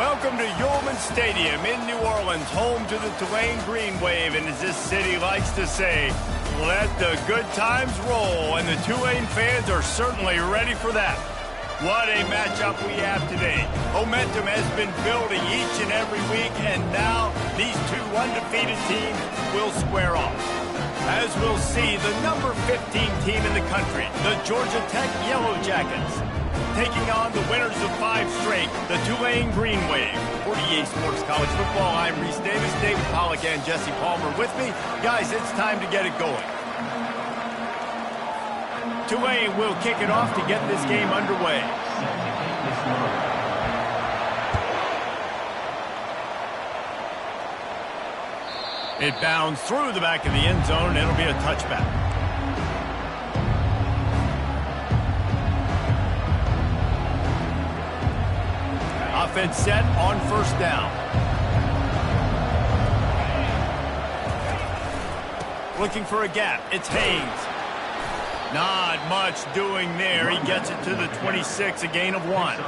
Welcome to Yulman Stadium in New Orleans, home to the Tulane Green Wave, and as this city likes to say, let the good times roll, and the Tulane fans are certainly ready for that. What a matchup we have today. Momentum has been building each and every week, and now these two undefeated teams will square off. As we'll see, the number 15 team in the country, the Georgia Tech Yellow Jackets, taking on the winners of 5 straight, the Tulane Green Wave. For EA Sports College Football, I'm Reese Davis, David Pollack, and Jesse Palmer with me. Guys, it's time to get it going. Tulane will kick it off to get this game underway. It bounds through the back of the end zone, and it'll be a touchback. Offense set on first down. Looking for a gap. It's Haynes. Not much doing there. He gets it to the 26, a gain of 1.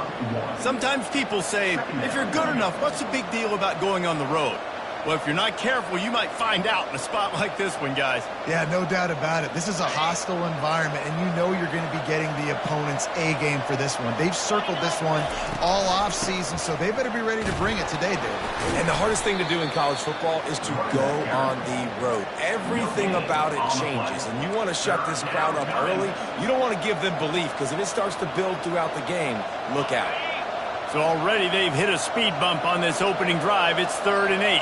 Sometimes people say, if you're good enough, what's the big deal about going on the road? Well, if you're not careful, you might find out in a spot like this one, guys. Yeah, no doubt about it. This is a hostile environment, and you know you're going to be getting the opponent's A game for this one. They've circled this one all off season, so they better be ready to bring it today, David. And the hardest thing to do in college football is to go on the road. Everything about it changes, and you want to shut this crowd up early. You don't want to give them belief, because if it starts to build throughout the game, look out. So already they've hit a speed bump on this opening drive. It's 3rd and 8.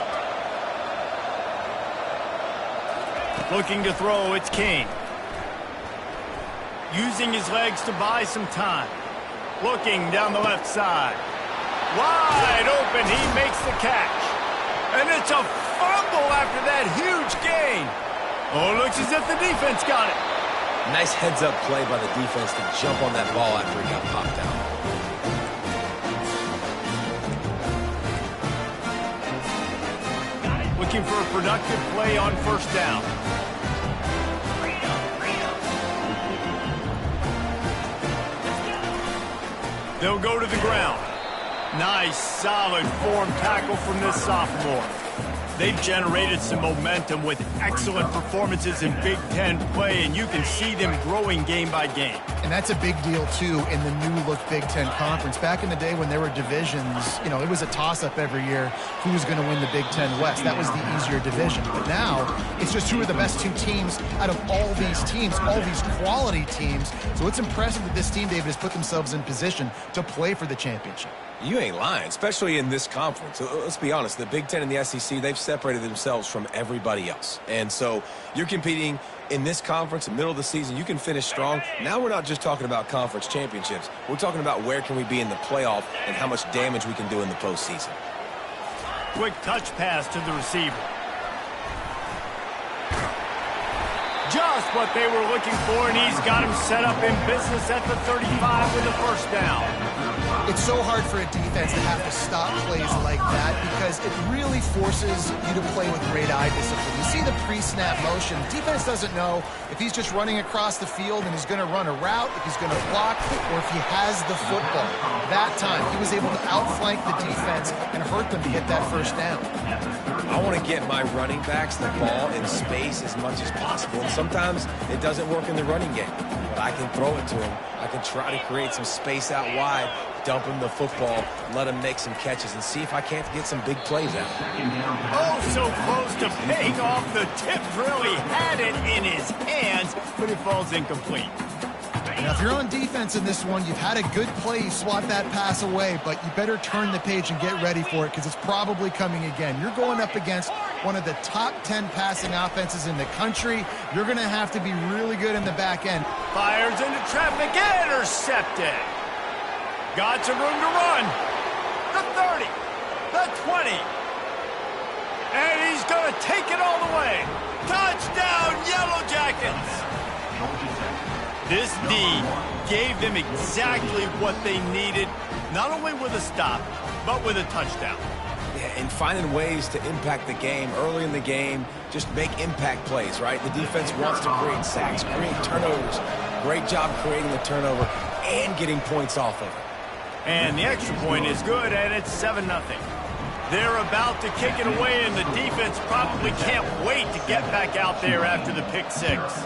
Looking to throw, it's King. Using his legs to buy some time. Looking down the left side. Wide open, he makes the catch. And it's a fumble after that huge gain. Oh, looks as if the defense got it. Nice heads-up play by the defense to jump on that ball after he got popped out. Looking for a productive play on first down. They'll go to the ground. Nice, solid form tackle from this sophomore. They've generated some momentum with excellent performances in Big Ten play, and you can see them growing game by game. And that's a big deal, too, in the new-look Big Ten Conference. Back in the day when there were divisions, you know, it was a toss-up every year who was going to win the Big Ten West. That was the easier division. But now, it's just who are the best 2 teams out of all these teams, all these quality teams. So it's impressive that this team, David, has put themselves in position to play for the championship. You ain't lying, especially in this conference. Let's be honest, the Big Ten and the SEC, they've separated themselves from everybody else. And so you're competing in this conference, in the middle of the season, you can finish strong. Now we're not just talking about conference championships. We're talking about where can we be in the playoff and how much damage we can do in the postseason. Quick touch pass to the receiver. Just what they were looking for, and he's got him set up in business at the 35 with the first down. It's so hard for a defense to have to stop plays like that because it really forces you to play with great eye discipline. You see the pre-snap motion. Defense doesn't know if he's just running across the field and he's going to run a route, if he's going to block, or if he has the football. That time, he was able to outflank the defense and hurt them to get that first down. I want to get my running backs the ball in space as much as possible. And sometimes it doesn't work in the running game, but I can throw it to him. I can try to create some space out wide, dump him the football, let him make some catches, and see if I can't get some big plays out. Oh, so close to paying off. The tip really had it in his hands, but it falls incomplete. Now, if you're on defense in this one, you've had a good play, you swat that pass away, but you better turn the page and get ready for it because it's probably coming again. You're going up against one of the top 10 passing offenses in the country. You're going to have to be really good in the back end. Fires into traffic, intercepted. Got some room to run. The 30, the 20. And he's going to take it all the way. Touchdown, Yellow Jackets. This D gave them exactly what they needed, not only with a stop, but with a touchdown. Yeah, and finding ways to impact the game early in the game, just make impact plays, right? The defense wants to create sacks, create turnovers. Great job creating the turnover and getting points off of it. And the extra point is good, and it's 7-0. They're about to kick it away, and the defense probably can't wait to get back out there after the pick six.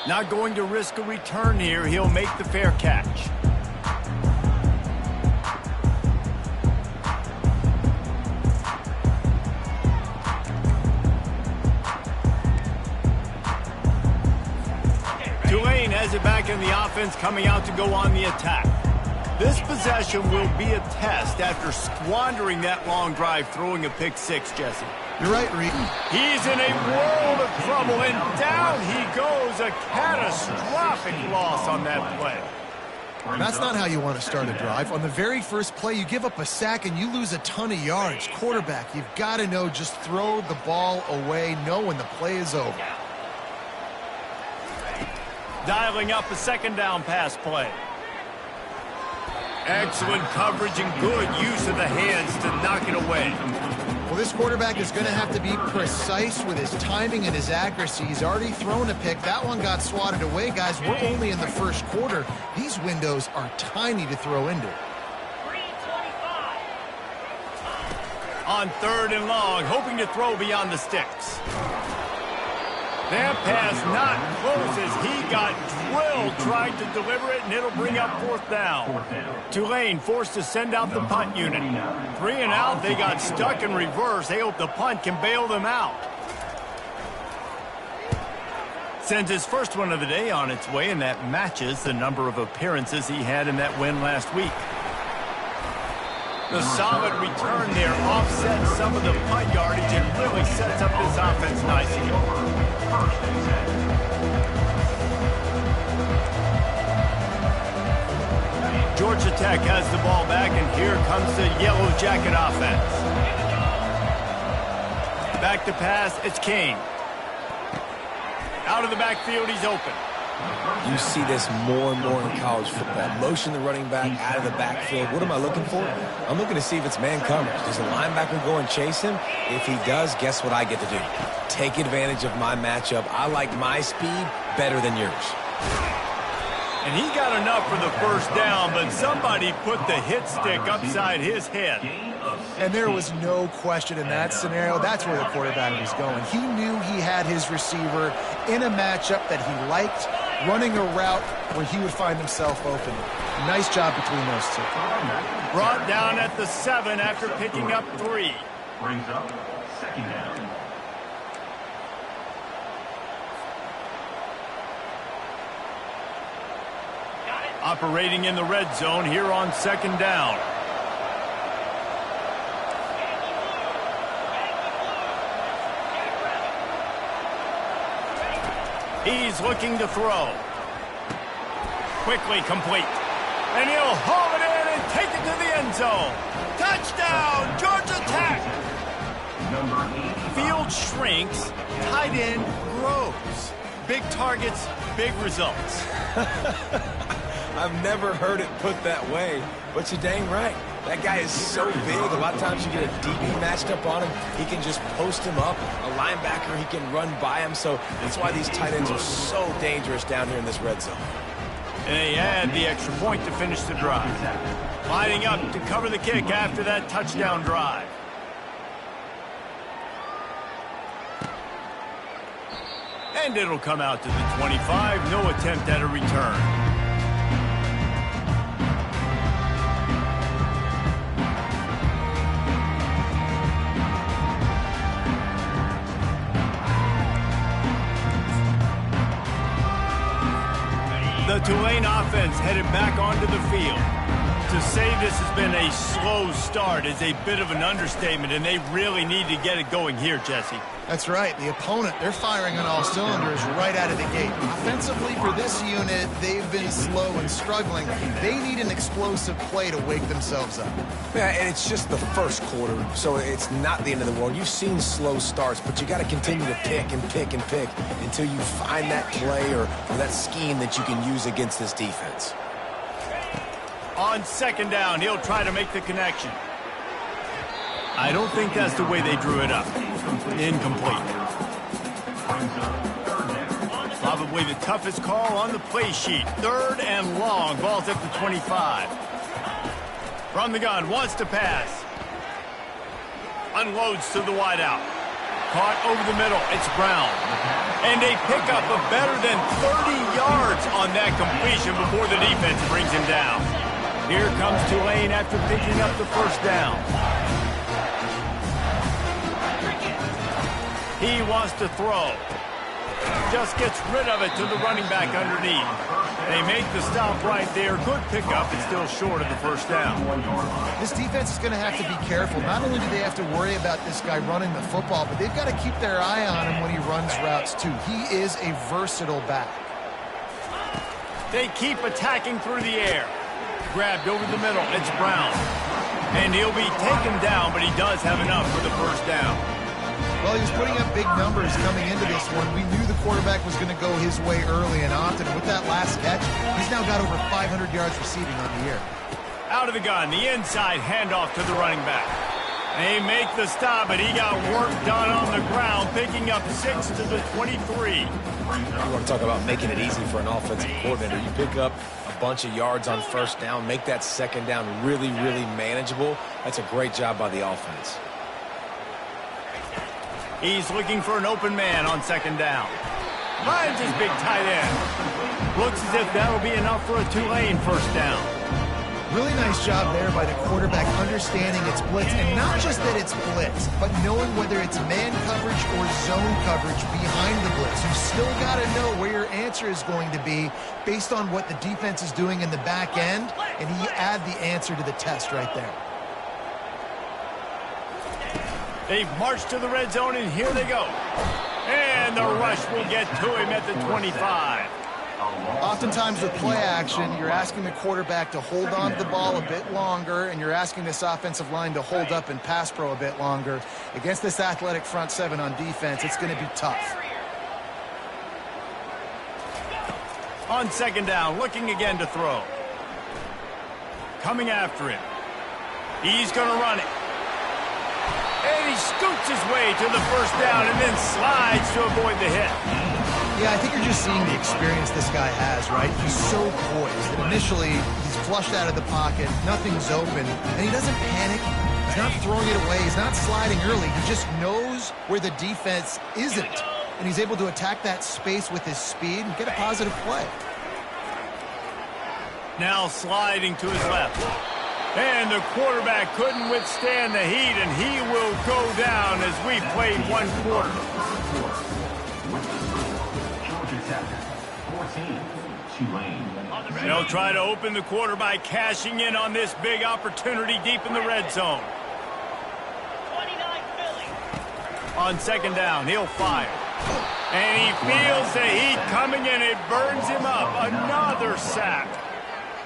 Not going to risk a return here. He'll make the fair catch. Tulane has it back in the offense, coming out to go on the attack. This possession will be a test after squandering that long drive, throwing a pick six, Jesse. You're right, Reed. He's in a world of trouble, and down he goes. A catastrophic loss on that play. That's not how you want to start a drive. On the very first play, you give up a sack and you lose a ton of yards. Quarterback, you've got to know, just throw the ball away, know when the play is over. Dialing up a second down pass play. Excellent coverage and good use of the hands to knock it away. Well, this quarterback is going to have to be precise with his timing and his accuracy. He's already thrown a pick. That one got swatted away, guys. We're only in the first quarter. These windows are tiny to throw into. On 3rd and long, hoping to throw beyond the sticks. That pass not close as he got drilled trying to deliver it, and it'll bring up 4th down. Tulane forced to send out the punt unit. 3 and out, they got stuck in reverse. They hope the punt can bail them out. Sends his first one of the day on its way, and that matches the number of appearances he had in that win last week. The solid return there offsets some of the punt yardage and really sets up this offense nicely. Georgia Tech has the ball back, and here comes the Yellow Jacket offense. Back to pass, it's Kane. Out of the backfield, he's open. You see this more and more in college football. Motion the running back out of the backfield. What am I looking for? I'm looking to see if it's man coverage. Does the linebacker go and chase him? If he does, guess what I get to do? Take advantage of my matchup. I like my speed better than yours. And he got enough for the first down, but somebody put the hit stick upside his head. And there was no question in that scenario. That's where the quarterback was going. He knew he had his receiver in a matchup that he liked, running a route where he would find himself open. Nice job between those two. Brought down at the 7 after picking up 3. Brings up 2nd down. Operating in the red zone here on 2nd down. He's looking to throw. Quickly complete. And he'll haul it in and take it to the end zone. Touchdown, Georgia Tech! Field shrinks, tight end grows. Big targets, big results. I've never heard it put that way, but you're dang right. That guy is so big. A lot of times you get a DB matched up on him. He can just post him up. A linebacker, he can run by him. So that's why these tight ends are so dangerous down here in this red zone. And they add the extra point to finish the drive. Lining up to cover the kick after that touchdown drive. And it'll come out to the 25. No attempt at a return. The Tulane offense headed back onto the field. To say this has been a slow start is a bit of an understatement, and they really need to get it going here, Jesse. That's right. The opponent, they're firing on all cylinders right out of the gate. Offensively, for this unit, they've been slow and struggling. They need an explosive play to wake themselves up. Yeah, and it's just the first quarter, so it's not the end of the world. You've seen slow starts, but you got to continue to pick and pick and pick until you find that play or that scheme that you can use against this defense. On 2nd down, he'll try to make the connection. I don't think that's the way they drew it up. Incomplete. Probably the toughest call on the play sheet. 3rd and long. Ball's at the 25. From the gun, wants to pass. Unloads to the wideout. Caught over the middle. It's Brown. And they pick up a better than 30 yards on that completion before the defense brings him down. Here comes Tulane after picking up the first down. He wants to throw. Just gets rid of it to the running back underneath. They make the stop right there. Good pickup, and still short of the first down. This defense is going to have to be careful. Not only do they have to worry about this guy running the football, but they've got to keep their eye on him when he runs routes too. He is a versatile back. They keep attacking through the air. Grabbed over the middle. It's Brown. And he'll be taken down, but he does have enough for the first down. Well, he was putting up big numbers coming into this one. We knew the quarterback was going to go his way early and often. And with that last catch, he's now got over 500 yards receiving on the year. Out of the gun, the inside handoff to the running back. They make the stop, but he got work done on the ground, picking up 6 to the 23. You want to talk about making it easy for an offensive coordinator. You pick up a bunch of yards on first down, make that second down really, really manageable. That's a great job by the offense. He's looking for an open man on second down. Finds his big tight end. Looks as if that'll be enough for a Tulane first down. Really nice job there by the quarterback understanding it's blitz, and not just that it's blitz, but knowing whether it's man coverage or zone coverage behind the blitz. You've still got to know where your answer is going to be based on what the defense is doing in the back end, and he add the answer to the test right there. They've marched to the red zone, and here they go. And the rush will get to him at the 25. Oftentimes with play action, you're asking the quarterback to hold on to the ball a bit longer, and you're asking this offensive line to hold up in pass pro a bit longer. Against this athletic front seven on defense, it's going to be tough. On second down, looking again to throw. Coming after him. He's going to run it. And he scoots his way to the first down and then slides to avoid the hit. Yeah, I think you're just seeing the experience this guy has, right? He's so poised. And initially, he's flushed out of the pocket. Nothing's open. And he doesn't panic. He's not throwing it away. He's not sliding early. He just knows where the defense isn't. And he's able to attack that space with his speed and get a positive play. Now sliding to his left. And the quarterback couldn't withstand the heat, and he will go down as we played one quarter. They'll try to open the quarter by cashing in on this big opportunity deep in the red zone. On second down, he'll fire. And he feels the heat coming in. It burns him up. Another sack.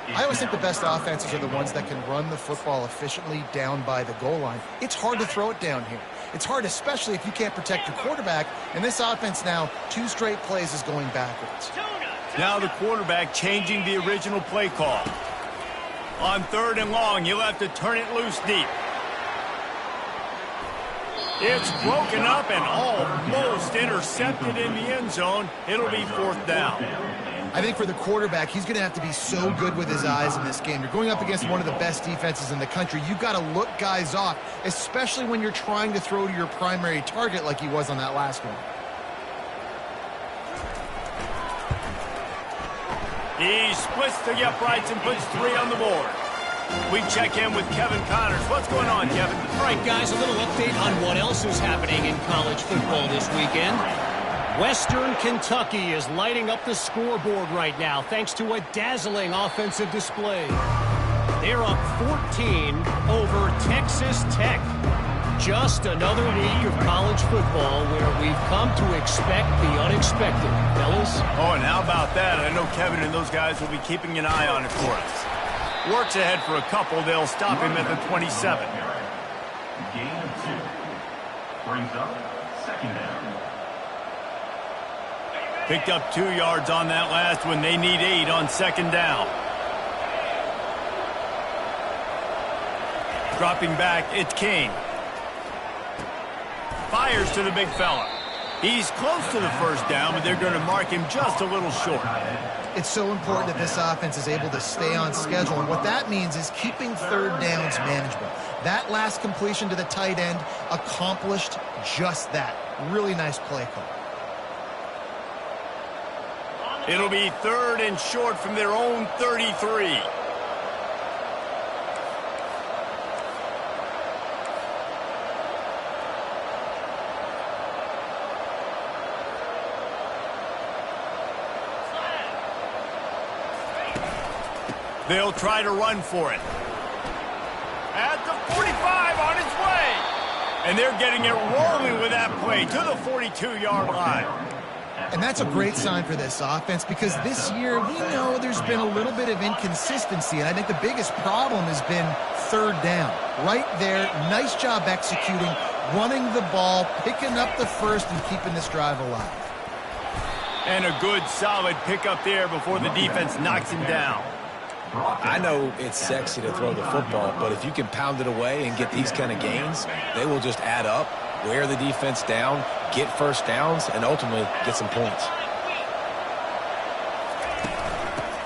I always think the best offenses are the ones that can run the football efficiently down by the goal line. It's hard to throw it down here. It's hard, especially if you can't protect your quarterback. And this offense now, 2 straight plays is going backwards. Now the quarterback changing the original play call. On third and long, you'll have to turn it loose deep. It's broken up and almost intercepted in the end zone. It'll be fourth down. I think for the quarterback, he's going to have to be so good with his eyes in this game. You're going up against one of the best defenses in the country. You've got to look guys off, especially when you're trying to throw to your primary target like he was on that last one. He splits the uprights and puts 3 on the board. We check in with Kevin Connors. What's going on, Kevin? All right, guys, a little update on what else is happening in college football this weekend. Western Kentucky is lighting up the scoreboard right now thanks to a dazzling offensive display. They're up 14 over Texas Tech. Just another week of college football where we've come to expect the unexpected, fellas. Oh, and how about that? I know Kevin and those guys will be keeping an eye on it for us. Works ahead for a couple. They'll stop him at the 27. Gain of 2. Brings up second down. Picked up 2 yards on that last one. They need 8 on second down. Dropping back, it's King. Fires to the big fella. He's close to the first down, but they're going to mark him just a little short. It's so important that this offense is able to stay on schedule, and what that means is keeping third downs manageable. That last completion to the tight end accomplished just that. Really nice play call. It'll be 3rd and short from their own 33. They'll try to run for it. At the 45 on its way. And they're getting it rolling with that play to the 42-yard line. And that's a great sign for this offense because this year we know there's been a little bit of inconsistency, and I think the biggest problem has been third down. Right there, nice job executing, running the ball, picking up the first, and keeping this drive alive. And a good, solid pickup there before the defense knocks him down. I know it's sexy to throw the football, but if you can pound it away and get these kind of gains, they will just add up, wear the defense down, get first downs, and ultimately get some points.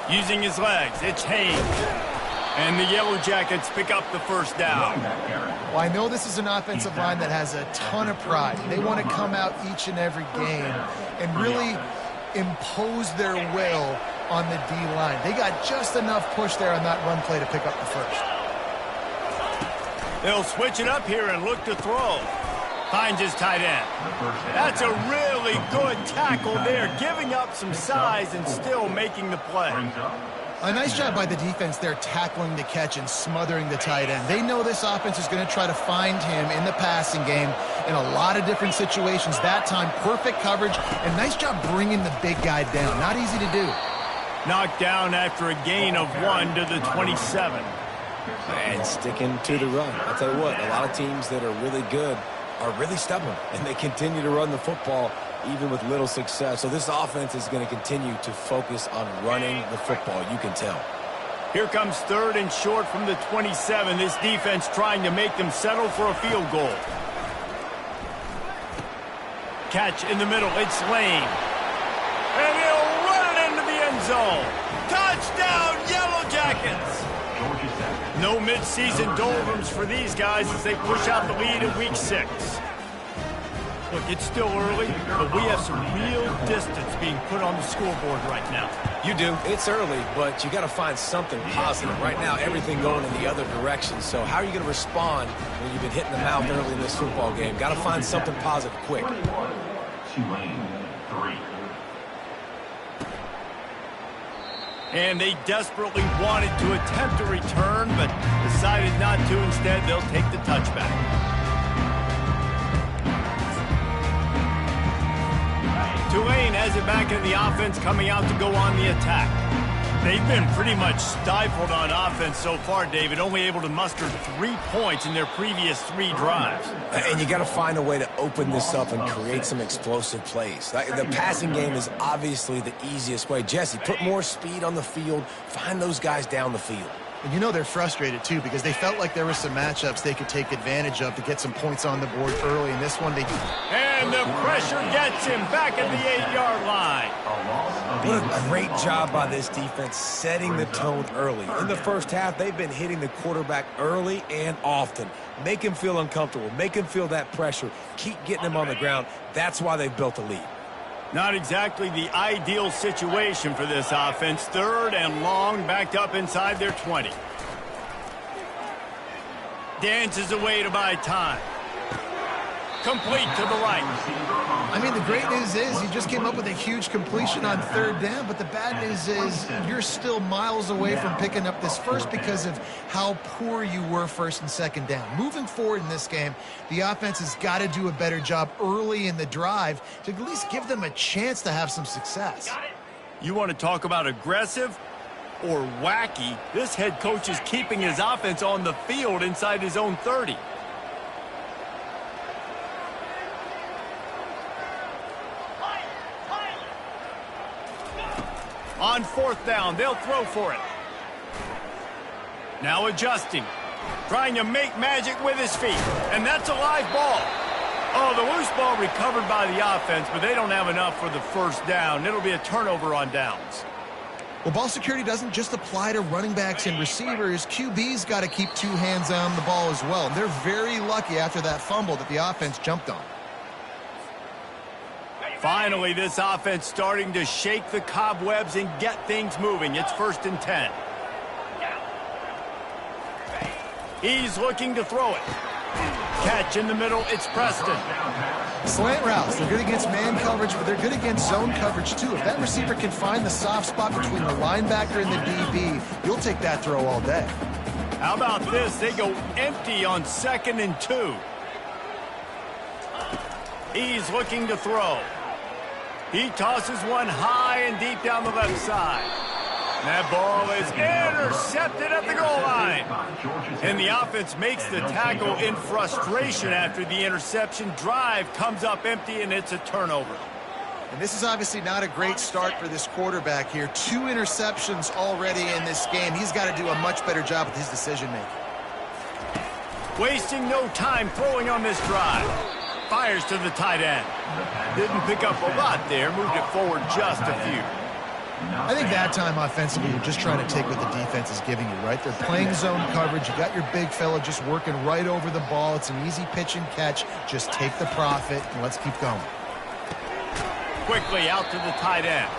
Using his legs, it's Haynes. And the Yellow Jackets pick up the first down. Well, I know this is an offensive line that has a ton of pride. They want to come out each and every game and really impose their will on the D-line. They got just enough push there on that run play to pick up the first. They'll switch it up here and look to throw. Finds his tight end. That's a really good tackle there, giving up some size and still making the play. A nice job by the defense there tackling the catch and smothering the tight end. They know this offense is going to try to find him in the passing game in a lot of different situations. That time, perfect coverage, and nice job bringing the big guy down. Not easy to do. Knocked down after a gain of 1 to the 27. And sticking to the run. I'll tell you what, a lot of teams that are really good are really stubborn, and they continue to run the football even with little success. So this offense is going to continue to focus on running the football, you can tell. Here comes 3rd and short from the 27. This defense trying to make them settle for a field goal. Catch in the middle, it's Lane. And he'll run it into the end zone. Touchdown, Yellow Jackets! No mid-season doldrums for these guys as they push out the lead in Week 6. Look, it's still early, but we have some real distance being put on the scoreboard right now. You do. It's early, but you got to find something positive. Right now, everything going in the other direction. So how are you going to respond when you've been hitting the mouth early in this football game? Got to find something positive quick. Tulane, 3. And they desperately wanted to attempt a return, but decided not to. Instead, they'll take the touchback. Tulane has it back in the offense, coming out to go on the attack. They've been pretty much stifled on offense so far, David, only able to muster 3 points in their previous 3 drives. And you got to find a way to open this up and create some explosive plays. The passing game is obviously the easiest way. Jesse, put more speed on the field, find those guys down the field. And you know they're frustrated, too, because they felt like there were some matchups they could take advantage of to get some points on the board early. And this one, they... And the pressure gets him back at the 8-yard line. What a great job by this defense setting the tone early. In the first half, they've been hitting the quarterback early and often. Make him feel uncomfortable. Make him feel that pressure. Keep getting him on the ground. That's why they've built a lead. Not exactly the ideal situation for this offense. 3rd and long, backed up inside their 20. Dances away to buy time. Complete to the right. I mean, the great news is you just came up with a huge completion on 3rd down, but the bad news is you're still miles away from picking up this first because of how poor you were 1st and 2nd down. Moving forward in this game, the offense has got to do a better job early in the drive to at least give them a chance to have some success. You want to talk about aggressive or wacky? This head coach is keeping his offense on the field inside his own 30. On 4th down, they'll throw for it. Now adjusting. Trying to make magic with his feet. And that's a live ball. Oh, the loose ball recovered by the offense, but they don't have enough for the first down. It'll be a turnover on downs. Well, ball security doesn't just apply to running backs and receivers. QB's got to keep two hands on the ball as well. And they're very lucky after that fumble that the offense jumped on. Finally, this offense starting to shake the cobwebs and get things moving. It's 1st and 10. He's looking to throw it. Catch in the middle, it's Preston. Slant routes, they're good against man coverage, but they're good against zone coverage too. If that receiver can find the soft spot between the linebacker and the DB, you'll take that throw all day. How about this? They go empty on 2nd and 2. He's looking to throw. He tosses one high and deep down the left side. That ball is intercepted at the goal line. And the offense makes the tackle in frustration after the interception. Drive comes up empty, and it's a turnover. And this is obviously not a great start for this quarterback here. 2 interceptions already in this game. He's got to do a much better job with his decision-making. Wasting no time throwing on this drive. Fires to the tight end. Didn't pick up a lot there. Moved it forward just a few. I think that time offensively, you're just trying to take what the defense is giving you, right? They're playing zone coverage. You got your big fella just working right over the ball. It's an easy pitch and catch. Just take the profit, and let's keep going. Quickly out to the tight end.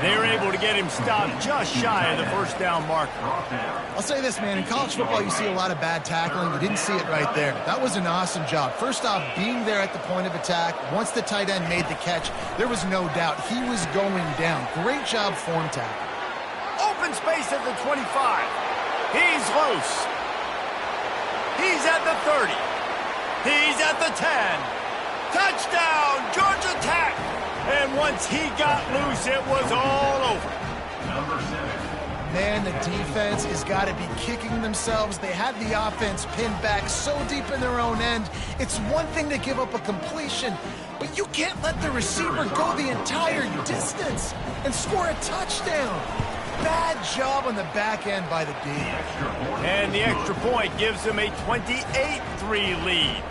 They were able to get him stopped just shy of the first down marker. I'll say this, man. In college football, you see a lot of bad tackling. You didn't see it right there. That was an awesome job. First off, being there at the point of attack. Once the tight end made the catch, there was no doubt he was going down. Great job form tackle. Open space at the 25. He's loose. He's at the 30. He's at the 10. Touchdown, Georgia Tech. And once he got loose, it was all over. Number 7. Man, the defense has got to be kicking themselves. They had the offense pinned back so deep in their own end. It's one thing to give up a completion, but you can't let the receiver go the entire distance and score a touchdown. Bad job on the back end by the D. And the extra point gives them a 28-3 lead.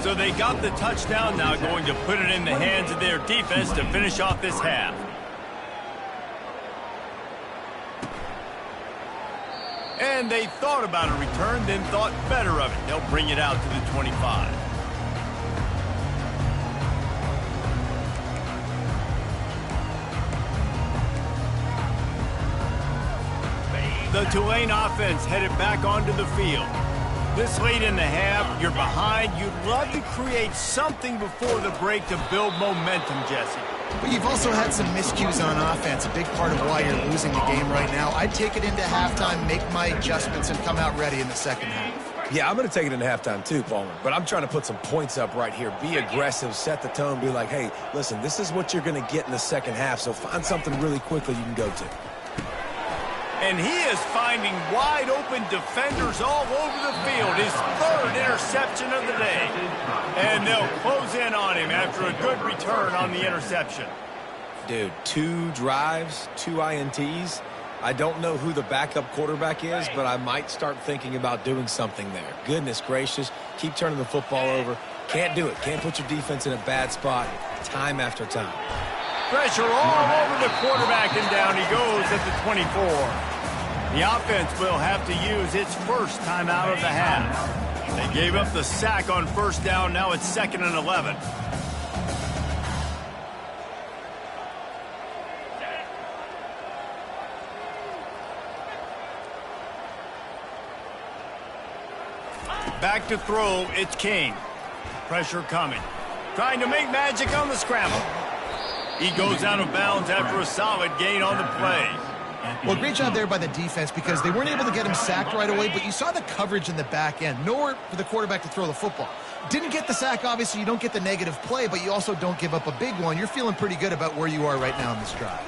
So they got the touchdown, now going to put it in the hands of their defense to finish off this half. And they thought about a return, then thought better of it. They'll bring it out to the 25. The Tulane offense headed back onto the field. This late in the half, you're behind. You'd love to create something before the break to build momentum, Jesse. But you've also had some miscues on offense, a big part of why you're losing the game right now. I'd take it into halftime, make my adjustments, and come out ready in the second half. Yeah, I'm going to take it into halftime too, Palmer. But I'm trying to put some points up right here. Be aggressive, set the tone, be like, hey, listen, this is what you're going to get in the second half, so find something really quickly you can go to. And he is finding wide-open defenders all over the field. His 3rd interception of the day. And they'll close in on him after a good return on the interception. Dude, 2 drives, 2 INTs. I don't know who the backup quarterback is, but I might start thinking about doing something there. Goodness gracious, keep turning the football over. Can't do it. Can't put your defense in a bad spot time after time. Pressure all over the quarterback, and down he goes at the 24. The offense will have to use its first timeout of the half. They gave up the sack on first down. Now it's 2nd and 11. Back to throw, it's King. Pressure coming. Trying to make magic on the scramble. He goes out of bounds after a solid gain on the play. Well, great job there by the defense because they weren't able to get him sacked right away, but you saw the coverage in the back end. Nowhere for the quarterback to throw the football. Didn't get the sack, obviously. You don't get the negative play, but you also don't give up a big one. You're feeling pretty good about where you are right now in this drive.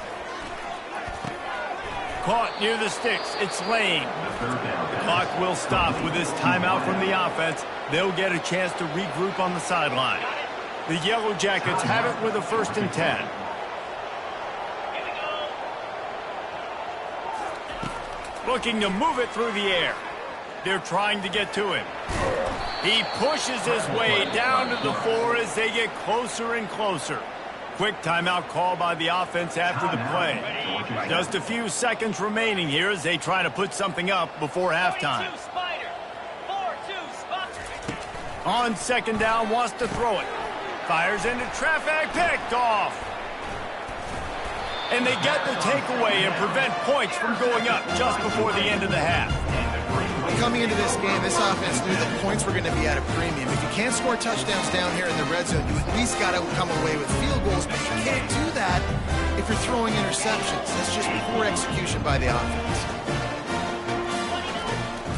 Caught near the sticks. It's Lane. The clock will stop with this timeout from the offense. They'll get a chance to regroup on the sideline. The Yellow Jackets have it with a 1st and 10. Looking to move it through the air. They're trying to get to him. He pushes his way down to the floor as they get closer and closer. Quick timeout call by the offense after the play. Just a few seconds remaining here as they try to put something up before halftime. On second down, wants to throw it. Fires into traffic, picked off. And they get the takeaway and prevent points from going up just before the end of the half. Coming into this game, this offense knew that points were going to be at a premium. If you can't score touchdowns down here in the red zone, you at least got to come away with field goals, but you can't do that if you're throwing interceptions. That's just poor execution by the offense.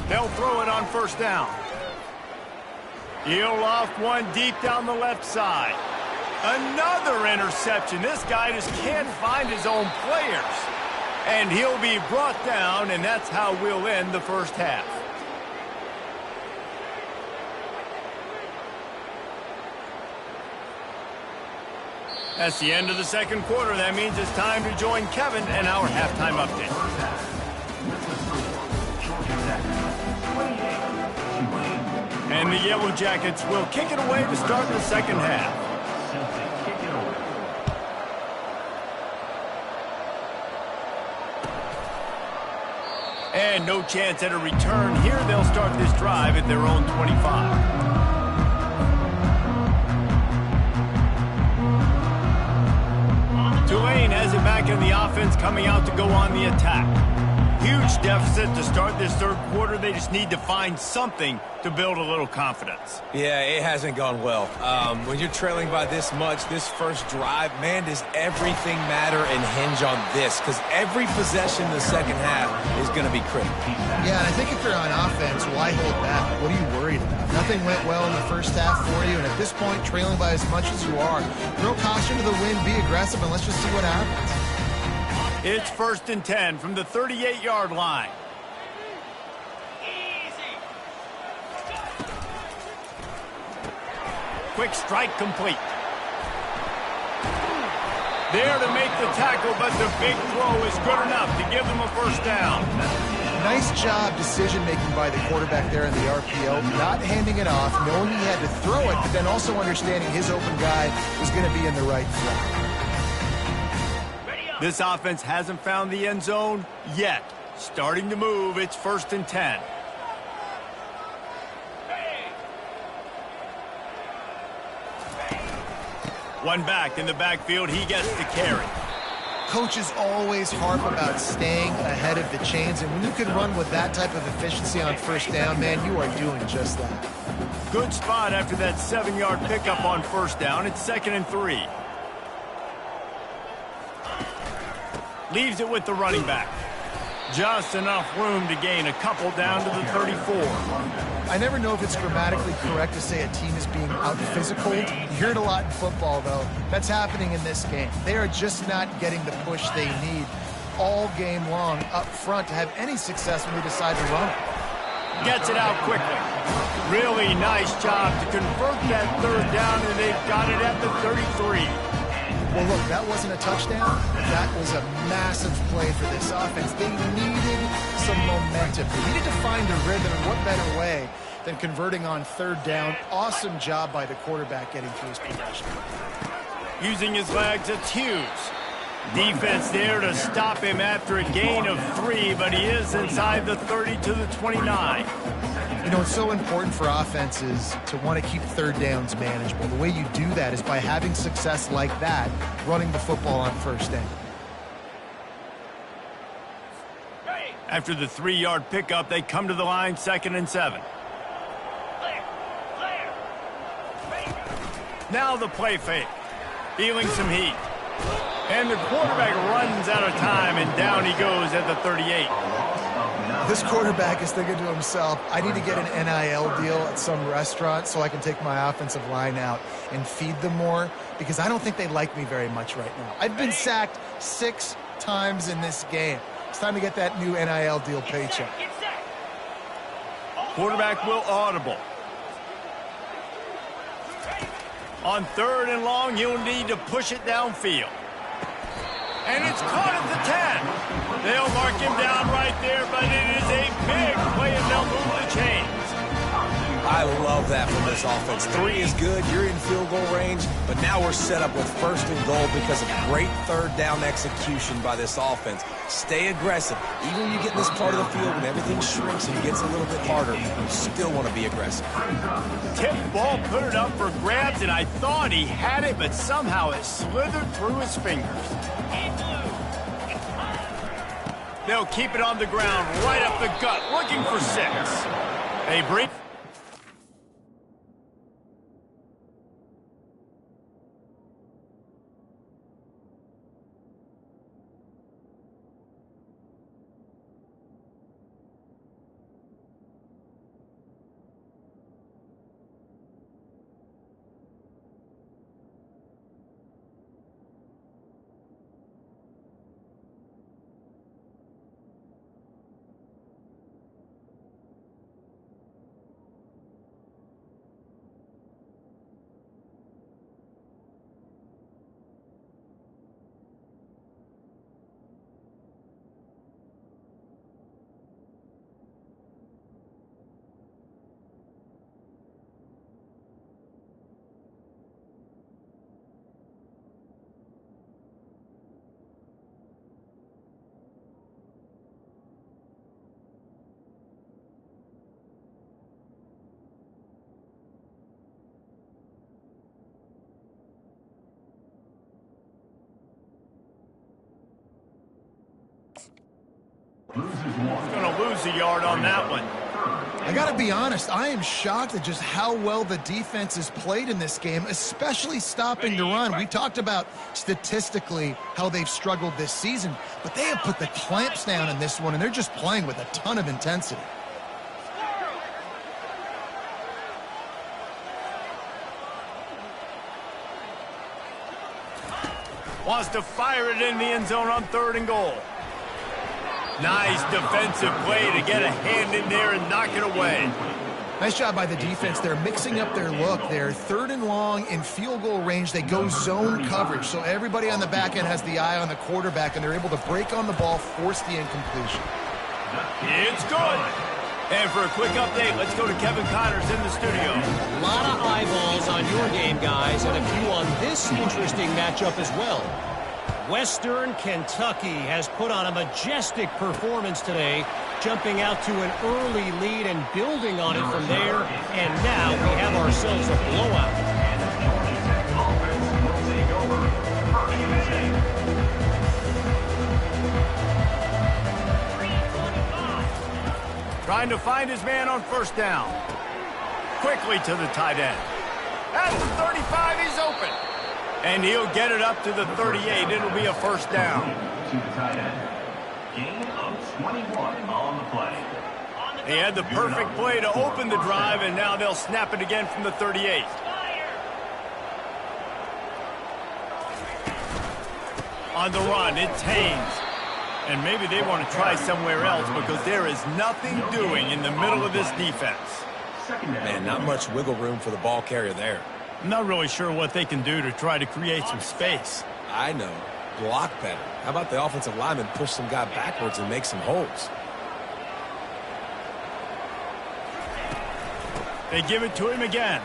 They'll throw it on first down. He'll loft one deep down the left side. Another interception. This guy just can't find his own players. And he'll be brought down, and that's how we'll end the first half. That's the end of the second quarter. That means it's time to join Kevin and our halftime update. And the Yellow Jackets will kick it away to start the second half. And no chance at a return here. They'll start this drive at their own 25. Tulane has it back in the offense, coming out to go on the attack. Huge deficit to start this third quarter. They just need to find something to build a little confidence. Yeah, it hasn't gone well. When you're trailing by this much, this first drive, man, does everything matter and hinge on this? Because every possession in the second half is going to be critical. Yeah, and I think if you're on offense, why hold back? What are you worried about? Nothing went well in the first half for you, and at this point, trailing by as much as you are, throw caution to the wind, be aggressive, and let's just see what happens. It's 1st and 10 from the 38-yard line. Quick strike complete. There to make the tackle, but the big throw is good enough to give them a first down. Nice job decision-making by the quarterback there in the RPO, not handing it off, knowing he had to throw it, but then also understanding his open guy was going to be in the right spot. This offense hasn't found the end zone yet. Starting to move, it's 1st and 10. One back in the backfield, he gets the carry. Coaches always harp about staying ahead of the chains, and when you can run with that type of efficiency on first down, man, you are doing just that. Good spot after that 7-yard pickup on first down. It's 2nd and 3. Leaves it with the running back. Just enough room to gain a couple down to the 34. I never know if it's grammatically correct to say a team is being out-physical. You hear it a lot in football, though. That's happening in this game. They are just not getting the push they need all game long up front to have any success when they decide to run it. Gets it out quickly. Really nice job to convert that third down, and they've got it at the 33. Well, look, that wasn't a touchdown. That was a massive play for this offense. They needed some momentum. They needed to find a rhythm, and what better way than converting on third down. Awesome job by the quarterback getting through his progression. Using his legs, it's Hughes. Defense there to stop him after a gain of 3, but he is inside the 30 to the 29. You know, it's so important for offenses to want to keep third downs manageable. The way you do that is by having success like that, running the football on first down. After the 3-yard pickup, they come to the line, 2nd and 7. Now the play fake. Feeling some heat. And the quarterback runs out of time, and down he goes at the 38. This quarterback is thinking to himself, I need to get an NIL deal at some restaurant so I can take my offensive line out and feed them more, because I don't think they like me very much right now. I've been sacked 6 times in this game. It's time to get that new NIL deal paycheck. Quarterback will audible. On 3rd and long, he'll need to push it downfield. And it's caught at the 10. They'll mark him down right there, but it is a big play, and they'll move the chains. I I love that from this offense. 3 is good. You're in field goal range, but now we're set up with 1st and goal because of great 3rd down execution by this offense. Stay aggressive. Even when you get in this part of the field when everything shrinks and gets a little bit harder, you still want to be aggressive. Tip ball, put it up for grabs, and I thought he had it, but somehow it slithered through his fingers. They'll keep it on the ground, right up the gut, looking for 6. They bring... He's going to lose a yard on that one. I got to be honest, I am shocked at just how well the defense has played in this game, especially stopping the run. We talked about statistically how they've struggled this season, but they have put the clamps down in this one, and they're just playing with a ton of intensity. Wants to fire it in the end zone on 3rd and goal. Nice defensive play to get a hand in there and knock it away. Nice job by the defense. They're mixing up their look. They're 3rd and long in field goal range. They go zone coverage, so everybody on the back end has the eye on the quarterback, and they're able to break on the ball, force the incompletion. It's good. And for a quick update, let's go to Kevin Connors in the studio. A lot of eyeballs on your game, guys, and a few on this interesting matchup as well. Western Kentucky has put on a majestic performance today, jumping out to an early lead and building on it from there, and now we have ourselves a blowout. Trying to find his man on 1st down. Quickly to the tight end. At the 35, he's open. And he'll get it up to the 38. It'll be a 1st down. To the tight end. Gain of 21 on the play. He had the perfect play to open the drive, and now they'll snap it again from the 38. On the run, it's Haynes. And maybe they want to try somewhere else because there is nothing doing in the middle of this defense. Man, not much wiggle room for the ball carrier there. I'm not really sure what they can do to try to create some space. I know. Block better. How about the offensive lineman push some guy backwards and make some holes? They give it to him again.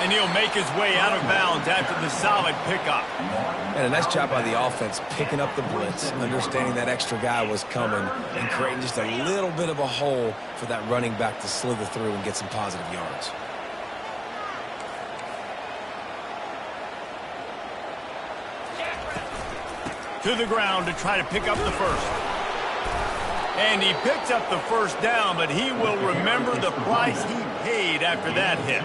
And he'll make his way out of bounds after the solid pickup. And a nice job by the offense picking up the blitz, understanding that extra guy was coming, and creating just a little bit of a hole for that running back to slither through and get some positive yards. To the ground to try to pick up the 1st. And he picks up the 1st down, but he will remember the price he paid after that hit.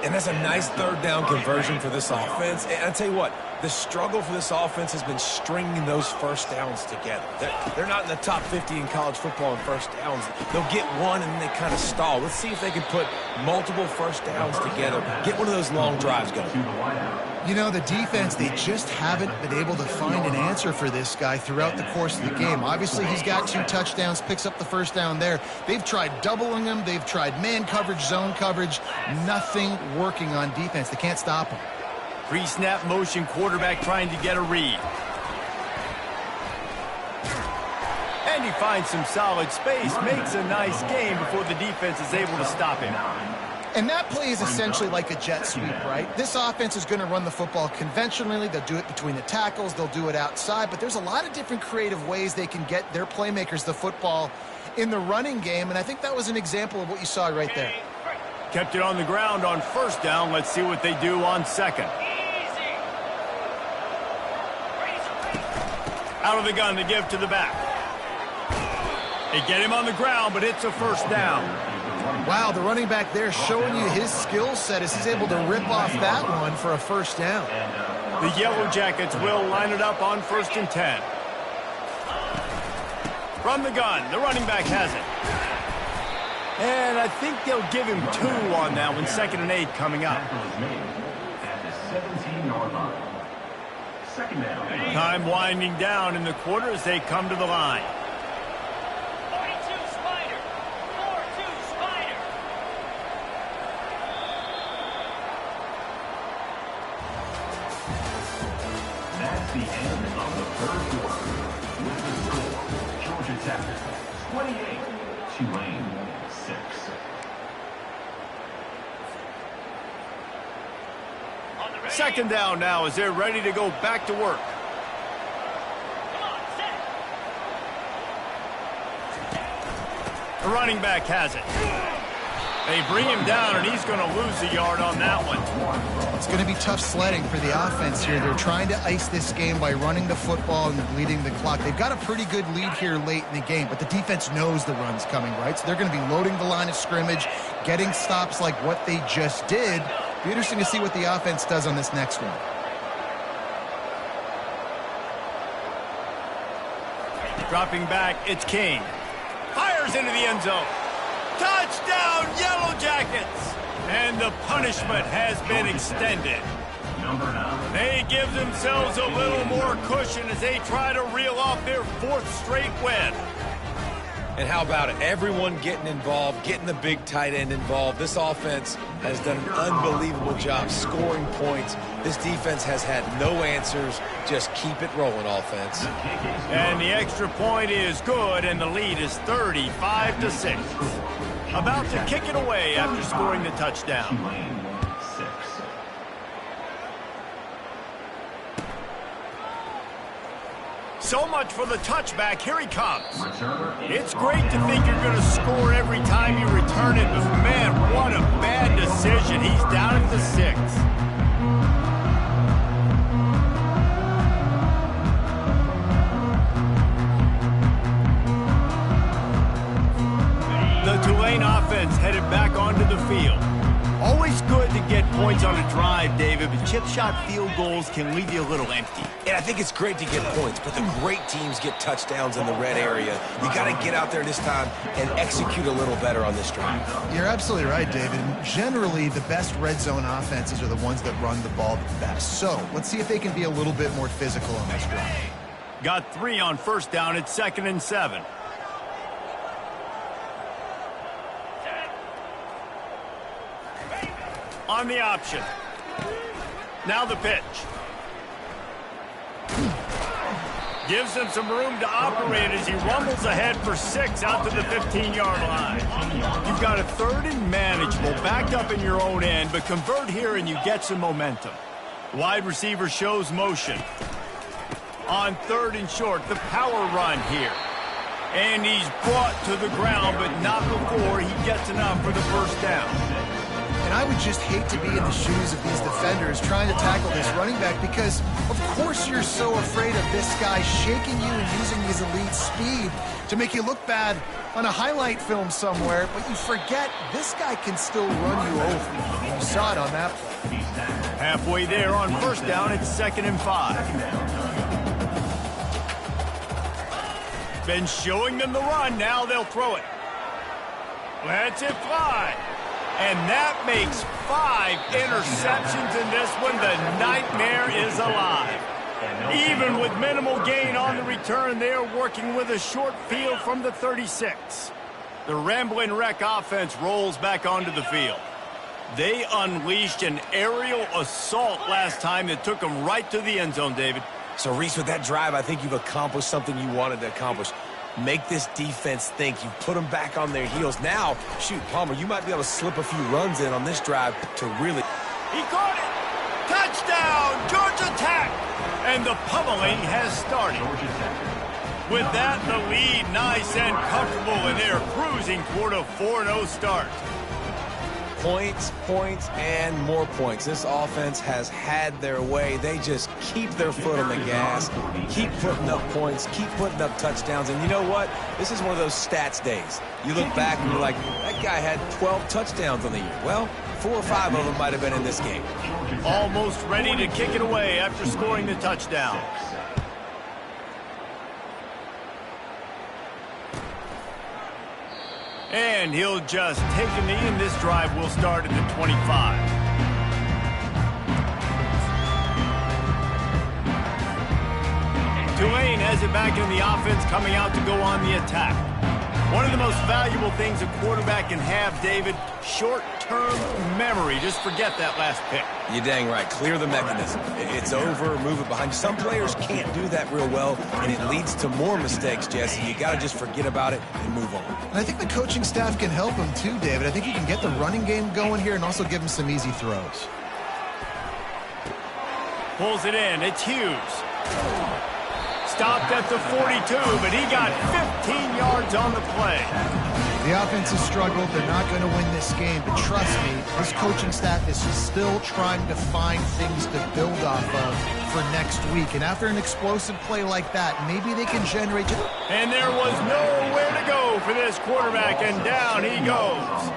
And that's a nice 3rd down conversion for this offense. And I tell you what, the struggle for this offense has been stringing those 1st downs together. They're not in the top 50 in college football in 1st downs. They'll get one and then they kind of stall. Let's see if they can put multiple 1st downs together. Get one of those long drives going. You know, the defense, they just haven't been able to find an answer for this guy throughout the course of the game. Obviously, he's got 2 touchdowns, picks up the 1st down there. They've tried doubling him. They've tried man coverage, zone coverage. Nothing working on defense. They can't stop him. Pre-snap motion, quarterback trying to get a read. And and he finds some solid space, makes a nice game before the defense is able to stop him. And that play is essentially like a jet sweep, right? This offense is going to run the football conventionally. They'll do it between the tackles. They'll do it outside. But there's a lot of different creative ways they can get their playmakers the football in the running game. And I think that was an example of what you saw right there. Kept it on the ground on first down. Let's see what they do on second. Out of the gun to give to the back. They get him on the ground, but it's a first down. Wow, the running back there showing you his skill set as he's able to rip off that one for a first down. The Yellow Jackets will line it up on 1st and 10. From the gun, the running back has it. And I think they'll give him 2 on that one. 2nd and 8 coming up. At the 17-yard line. Second down. Time winding down in the quarter as they come to the line. 42 Spider. 4-2 Spider. That's the end of the third quarter. With the score, Georgia Tech 28, Tulane 6. Second down now as they're ready to go back to work. Come on, set. The running back has it. They bring him down, and he's going to lose a yard on that one. It's going to be tough sledding for the offense here. They're trying to ice this game by running the football and bleeding the clock. They've got a pretty good lead here late in the game, but the defense knows the run's coming, right? So they're going to be loading the line of scrimmage, getting stops like what they just did. Be interesting to see what the offense does on this next one. Dropping back, it's King. Fires into the end zone. Touchdown, Yellow Jackets! And the punishment has been extended. Number 9. They give themselves a little more cushion as they try to reel off their 4th straight win. And how about it? Everyone getting involved, getting the big tight end involved. This offense has done an unbelievable job scoring points. This defense has had no answers. Just keep it rolling, offense. And the extra point is good, and the lead is 35-6. About to kick it away after scoring the touchdown. Tulane 6. So much for the touchback. Here he comes. Returner is It's great to think you're going to score every time you return it, but man, what a bad decision. He's down at the 6. The Tulane offense headed back onto the field. Always good to get points on a drive, David, but chip shot field goals can leave you a little empty. And I think it's great to get points, but the great teams get touchdowns in the red area. You got to get out there this time and execute a little better on this drive. You're absolutely right, David. Generally, the best red zone offenses are the ones that run the ball the best. So let's see if they can be a little bit more physical on this drive. Got 3 on first down. It's 2nd and 7. On the option. Now the pitch. Gives him some room to operate as he rumbles ahead for 6 out to the 15-yard line. You've got a 3rd and manageable, backed up in your own end, but convert here and you get some momentum. Wide receiver shows motion. On 3rd and short, the power run here. And he's brought to the ground, but not before he gets enough for the first down. And I would just hate to be in the shoes of these defenders trying to tackle this running back because, of course, you're so afraid of this guy shaking you and using his elite speed to make you look bad on a highlight film somewhere, but you forget this guy can still run you over. And you saw it on that play. Halfway there on first down, it's 2nd and 5. Been showing them the run, now they'll throw it. Lets it fly. And that makes 5 interceptions in this one. The nightmare is alive. Even with minimal gain on the return, they're working with a short field from the 36. The Ramblin' Wreck offense rolls back onto the field. They unleashed an aerial assault last time that took them right to the end zone, David. So, Reese, with that drive, I think you've accomplished something you wanted to accomplish. make this defense think. You put them back on their heels. Now, shoot, Palmer, you might be able to slip a few runs in on this drive to really... He caught it! Touchdown, Georgia Tech! And the pummeling has started. With that, the lead nice and comfortable, and they're cruising toward a 4-0 start. Points, and more points. This offense has had their way. They just keep their foot on the gas, keep putting up points, keep putting up touchdowns. And you know what? This is one of those stats days. You look back and you're like, that guy had 12 touchdowns on the year. Well, 4 or 5 of them might have been in this game. Almost ready to kick it away after scoring the touchdown. And he'll just take a knee, and this drive will start at the 25. Tulane has it back in the offense, coming out to go on the attack. One of the most valuable things a quarterback can have, David, short-term memory. Just forget that last pick. You're dang right. Clear the mechanism. It's over, move it behind you. Some players can't do that real well, and it leads to more mistakes, Jesse. You got to just forget about it and move on. And I think the coaching staff can help him too, David. I think you can get the running game going here and also give him some easy throws. Pulls it in. It's Hughes. Stopped at the 42, but he got 15 yards on the play. The offense has struggled. They're not going to win this game, but trust me, this coaching staff is still trying to find things to build off of for next week. And after an explosive play like that, maybe they can generate... And there was nowhere to go for this quarterback, and down he goes.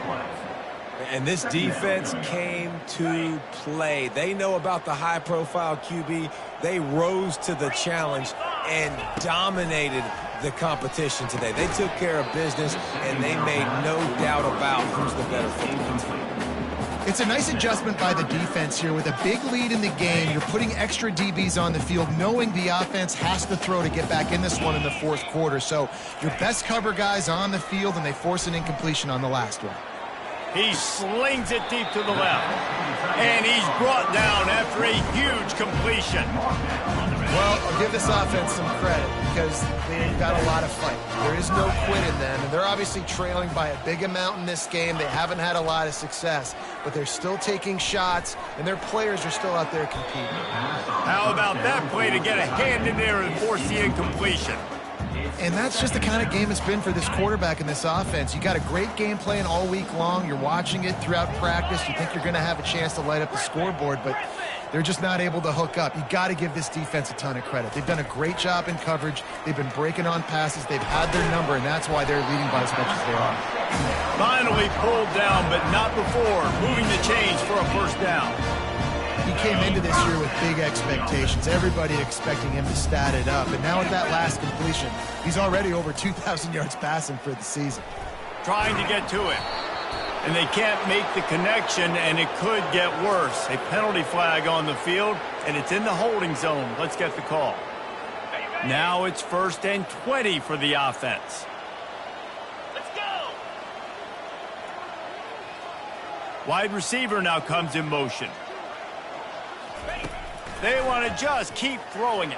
And this defense came to play. They know about the high-profile QB. They rose to the challenge and dominated the competition today. They took care of business, and they made no doubt about who's the better football team. It's a nice adjustment by the defense here. With a big lead in the game, you're putting extra DBs on the field, knowing the offense has to throw to get back in this one in the fourth quarter. So your best cover guys on the field, and they force an incompletion on the last one. He slings it deep to the left. And he's brought down after a huge completion. Well, I'll give this offense some credit because they've got a lot of fight. There is no quit in them, and they're obviously trailing by a big amount in this game. They haven't had a lot of success, but they're still taking shots, and their players are still out there competing. How about that play to get a hand in there and force the incompletion? And that's just the kind of game it's been for this quarterback and this offense. You got a great game plan all week long. You're watching it throughout practice. You think you're going to have a chance to light up the scoreboard, but they're just not able to hook up. You got to give this defense a ton of credit. They've done a great job in coverage. They've been breaking on passes. They've had their number, and that's why they're leading by as much as they are. Finally pulled down, but not before moving the chains for a first down. He came into this year with big expectations. Everybody expecting him to stat it up. And now with that last completion, he's already over 2,000 yards passing for the season. Trying to get to it. And they can't make the connection, and it could get worse. A penalty flag on the field, and it's in the holding zone. Let's get the call. Now it's 1st and 20 for the offense. Let's go. Wide receiver now comes in motion. They want to just keep throwing it.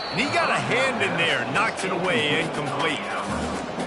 And he got a hand in there, knocks it away, incomplete.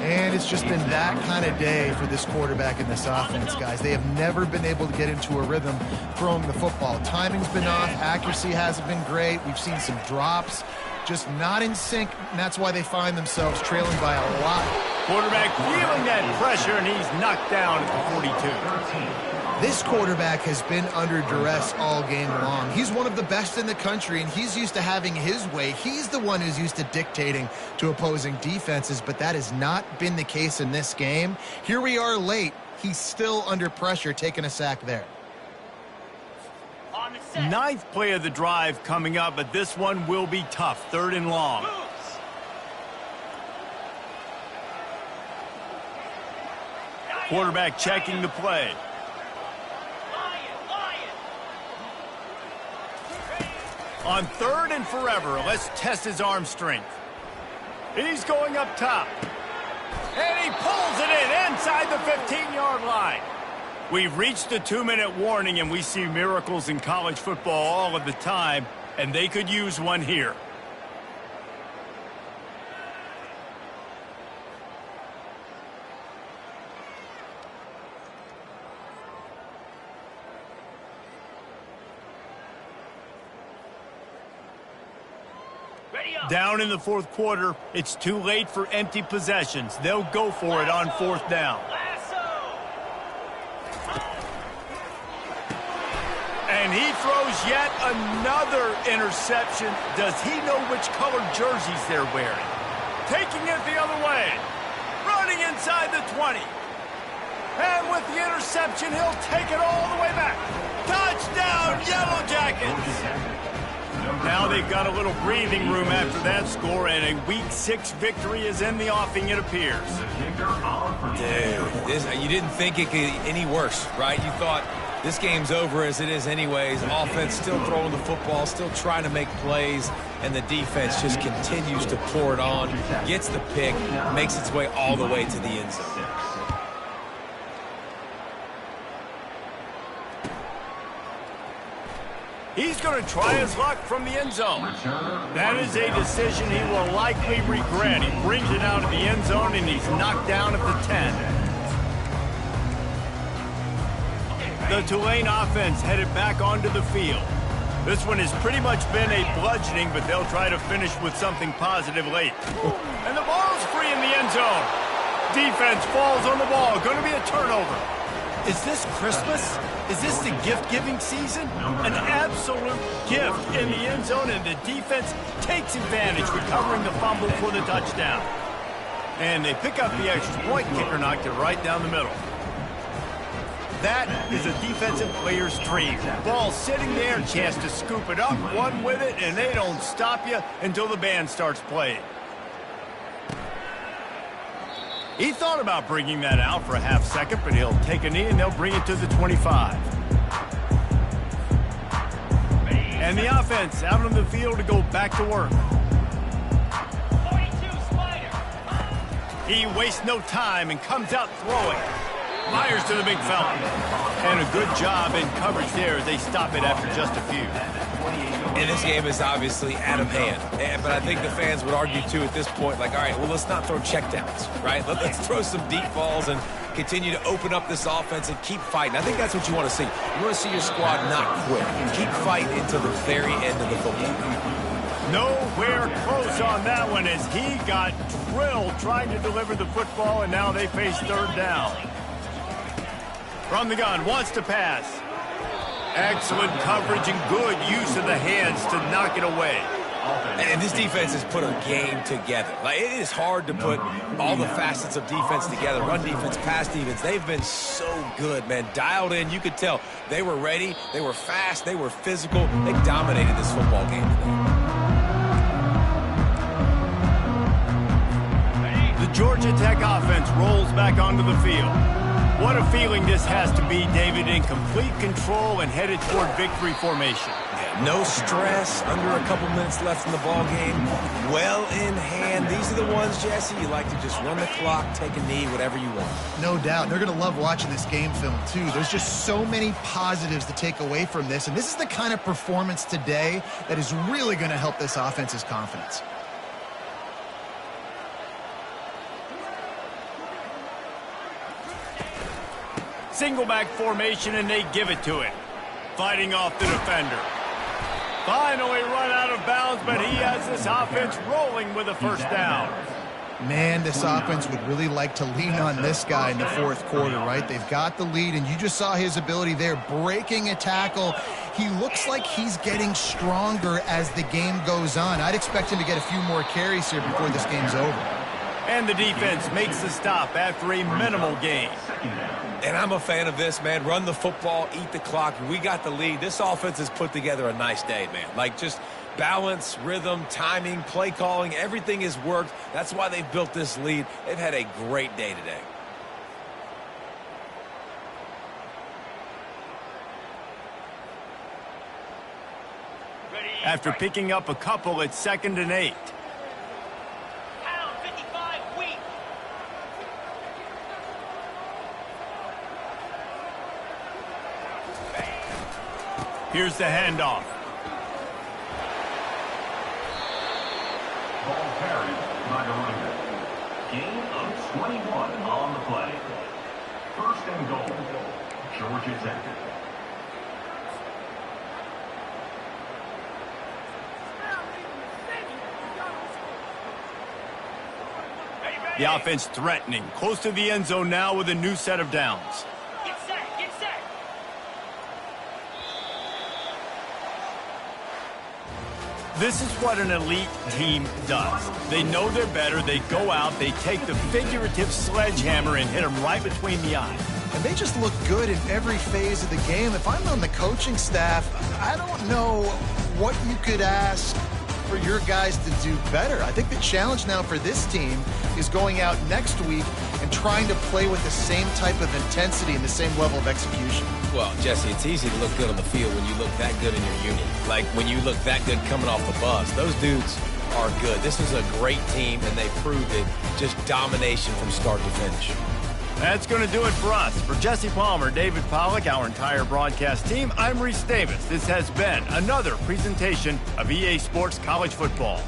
And it's just been that kind of day for this quarterback and this offense, guys. They have never been able to get into a rhythm throwing the football. Timing's been off. Accuracy hasn't been great. We've seen some drops, just not in sync, and that's why they find themselves trailing by a lot. Quarterback feeling that pressure, and he's knocked down at the 42. This quarterback has been under duress all game long. He's one of the best in the country, and he's used to having his way. He's the one who's used to dictating to opposing defenses, but that has not been the case in this game. Here we are late. He's still under pressure, taking a sack there. On the set. 9th play of the drive coming up, but this one will be tough. 3rd and long. Quarterback checking the play. On 3rd and forever, let's test his arm strength. He's going up top. And he pulls it in inside the 15-yard line. We've reached the 2-minute warning, and we see miracles in college football all of the time, and they could use one here. Down in the fourth quarter, it's too late for empty possessions. They'll go for it on fourth down. And he throws yet another interception. Does he know which colored jerseys they're wearing? Taking it the other way. Running inside the 20. And with the interception, he'll take it all the way back. Touchdown, Yellow Jackets! Now they've got a little breathing room after that score, and a Week 6 victory is in the offing, it appears. Dude, you didn't think it could get any worse, right? You thought this game's over as it is anyways. Offense still throwing the football, still trying to make plays, and the defense just continues to pour it on, gets the pick, makes its way all the way to the end zone. He's going to try his luck from the end zone. That is a decision he will likely regret. He brings it out of the end zone, and he's knocked down at the 10. The Tulane offense headed back onto the field. This one has pretty much been a bludgeoning, but they'll try to finish with something positive late. And the ball's free in the end zone. Defense falls on the ball. Going to be a turnover. Is this Christmas? Is this the gift-giving season? An absolute gift in the end zone, and the defense takes advantage, recovering the fumble for the touchdown. And they pick up the extra point. Kicker knocked it right down the middle. That is a defensive player's dream. Ball sitting there, chance to scoop it up, run with it, and they don't stop you until the band starts playing. He thought about bringing that out for a half second, but he'll take a knee and they'll bring it to the 25. And the offense out on the field to go back to work. 42 Spider. He wastes no time and comes out throwing. Myers to the big fella. And a good job in coverage there as they stop it after just a few. And this game is obviously out of hand. But I think the fans would argue, too, at this point, like, all right, well, let's not throw checkdowns, right? Let's throw some deep balls and continue to open up this offense and keep fighting. I think that's what you want to see. You want to see your squad not quit. Keep fighting until the very end of the football game. Nowhere close on that one as he got drilled trying to deliver the football, and now they face third down. From the gun, wants to pass. Excellent coverage and good use of the hands to knock it away. And this defense has put a game together. Like, it is hard to put all the facets of defense together. Run defense, pass defense. They've been so good, man. Dialed in. You could tell they were ready. They were fast. They were physical. They dominated this football game today. The Georgia Tech offense rolls back onto the field. What a feeling this has to be, David, in complete control and headed toward victory formation. Yeah, no stress, under a couple minutes left in the ball game, well in hand. These are the ones, Jesse, you like to just run the clock, take a knee, whatever you want. No doubt. They're going to love watching this game film, too. There's just so many positives to take away from this, and this is the kind of performance today that is really going to help this offense's confidence. Single back formation, and they give it to him. Fighting off the defender. Finally run out of bounds, but he has this offense rolling with a first down. Man, this offense would really like to lean on this guy in the fourth quarter, right? They've got the lead, and you just saw his ability there, breaking a tackle. He looks like he's getting stronger as the game goes on. I'd expect him to get a few more carries here before this game's over. And the defense makes the stop after a minimal gain. And I'm a fan of this, man. Run the football, eat the clock. We got the lead. This offense has put together a nice day, man. Like, just balance, rhythm, timing, play calling, everything has worked. That's why they've built this lead. They've had a great day today. After picking up a couple, it's 2nd and 8. Pound 55 weak. Here's the handoff. Ball carried by the Raiders. Gain of 21 on the play. 1st and goal. Georgia Tech. The offense threatening, close to the end zone now with a new set of downs. Get set, get set. This is what an elite team does. They know they're better. They go out, they take the figurative sledgehammer and hit them right between the eyes. And they just look good in every phase of the game. If I'm on the coaching staff, I don't know what you could ask for your guys to do better. I think the challenge now for this team is going out next week and trying to play with the same type of intensity and the same level of execution. Well, Jesse, it's easy to look good on the field when you look that good in your unit. Like when you look that good coming off the bus. Those dudes are good. This is a great team, and they proved it. Just domination from start to finish. That's going to do it for us. For Jesse Palmer, David Pollack, our entire broadcast team, I'm Reese Davis. This has been another presentation of EA Sports College Football.